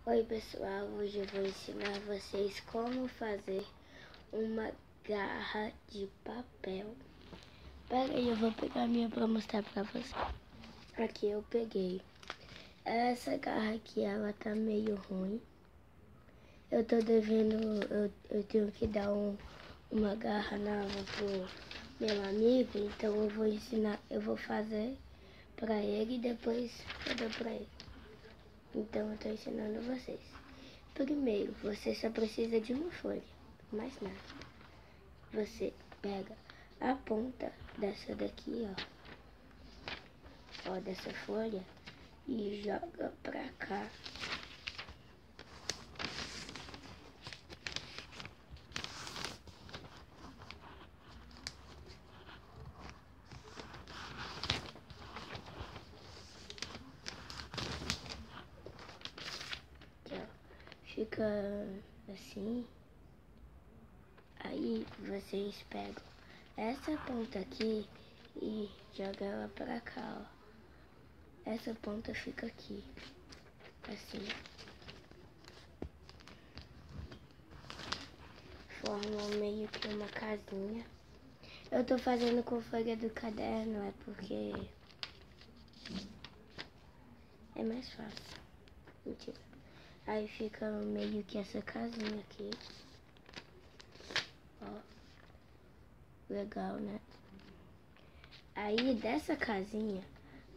Oi pessoal, hoje eu vou ensinar vocês como fazer uma garra de papel. Pera aí, eu vou pegar a minha pra mostrar pra vocês. Aqui eu peguei. Essa garra aqui, ela tá meio ruim. Eu tô devendo, eu tenho que dar uma garra nova pro meu amigo, então eu vou ensinar, eu vou fazer pra ele e depois eu dou pra ele. Então eu tô ensinando vocês. Primeiro, você só precisa de uma folha, mais nada. Você pega a ponta dessa daqui, ó dessa folha, e joga pra cá. Aqui, ó. Fica assim. Aí vocês pegam essa ponta aqui e jogam ela pra cá, ó. Essa ponta fica aqui, assim. Forma meio que uma casinha. Eu tô fazendo com folha do caderno, é porque é mais fácil. Mentira. Aí fica meio que essa casinha aqui. Ó. Legal, né? Aí dessa casinha,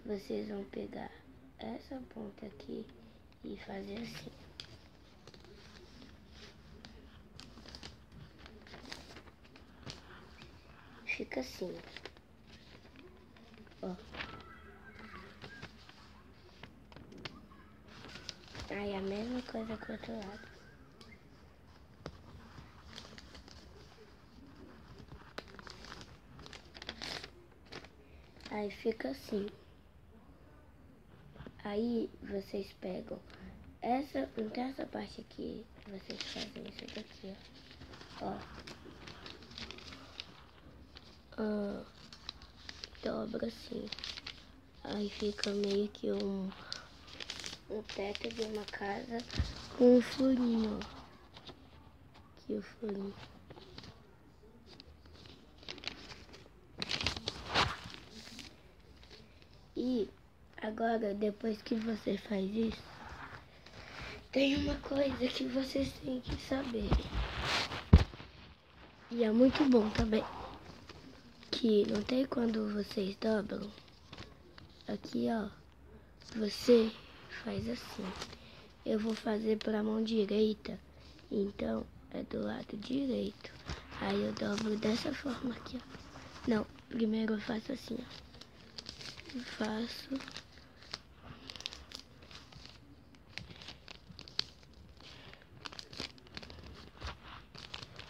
vocês vão pegar essa ponta aqui e fazer assim. Fica assim. Ó. Aí a mesma coisa com o outro lado. Aí fica assim. Aí vocês pegam essa, não tem essa parte aqui, vocês fazem isso daqui, ó. Dobra assim. Aí fica meio que um teto de uma casa com um furinho, ó. Aqui o furinho. E agora, depois que você faz isso, tem uma coisa que vocês têm que saber. E é muito bom também. Que não tem quando vocês dobram. Aqui, ó. Você faz assim. Eu vou fazer pra mão direita. Então, é do lado direito. Aí eu dobro dessa forma aqui, ó. Não, primeiro eu faço assim, ó. Faço.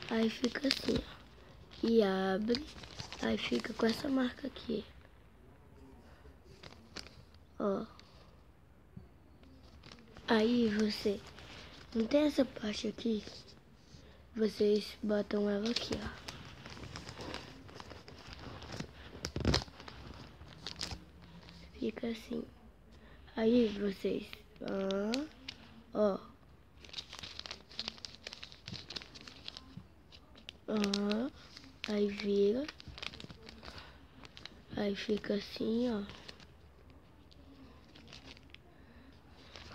Aí fica assim, ó. E abre. Aí fica com essa marca aqui. Ó. Aí você... Não tem essa parte aqui? Vocês botam ela aqui, ó. Fica assim. Aí vocês... ó. Aí vira. Aí fica assim, ó.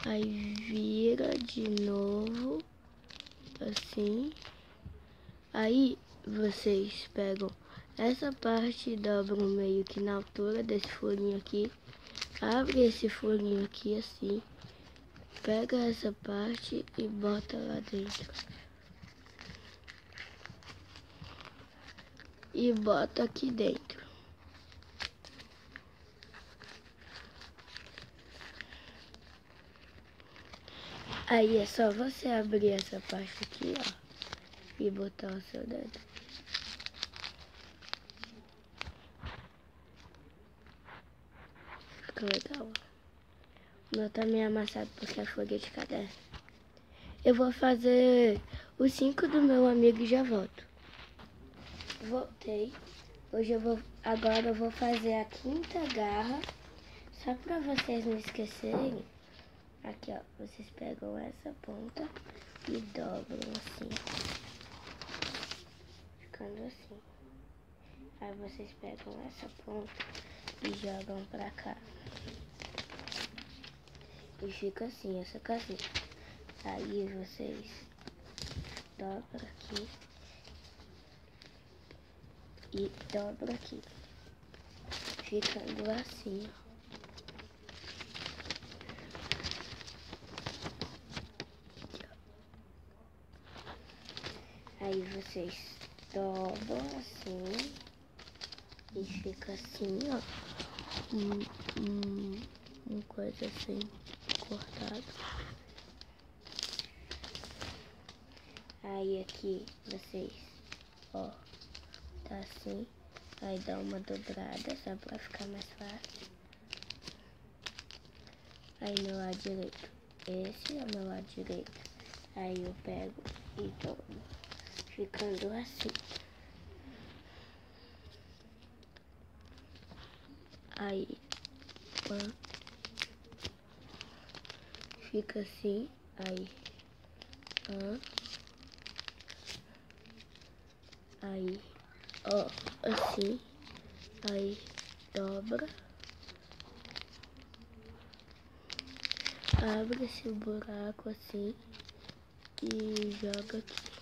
Aí vira de novo. Assim. Aí vocês pegam essa parte e dobram meio que na altura desse furinho aqui. Abre esse furinho aqui assim. Pega essa parte e bota lá dentro. E bota aqui dentro. Aí é só você abrir essa parte aqui, ó. E botar o seu dedo. Fica legal, ó. O meu tá meio amassado porque é folha de caderno. Eu vou fazer os 5 do meu amigo e já volto. Voltei. Agora eu vou fazer a 5ª garra. Só pra vocês não esquecerem. A Aqui, ó, vocês pegam essa ponta e dobram assim, ficando assim. Aí vocês pegam essa ponta e jogam pra cá. E fica assim, essa casinha. Aí vocês dobram aqui e dobram aqui, ficando assim, ó. Aí vocês dobram assim e fica assim, ó, uma coisa assim, cortada. Aí aqui vocês, ó, tá assim, aí dá uma dobrada só pra ficar mais fácil. Aí meu lado direito, esse é o meu lado direito. Aí eu pego e dobro, ficando assim. Aí, ó, fica assim, aí, ó, aí, ó, assim, aí dobra, abre esse buraco assim e joga aqui.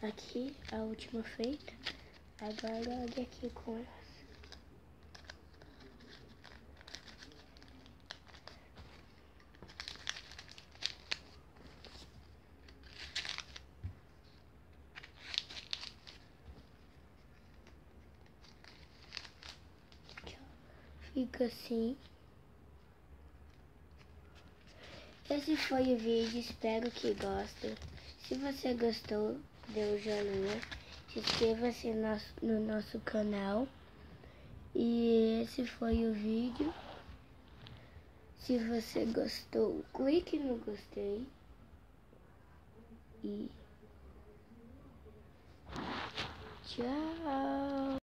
Aqui a última feita. Agora olha aqui com essa. Aqui, ó. Fica assim. Esse foi o vídeo, espero que gostem. Se você gostou, dê um joinha. Se inscreva-se no nosso canal. E esse foi o vídeo. Se você gostou, clique no gostei. E tchau!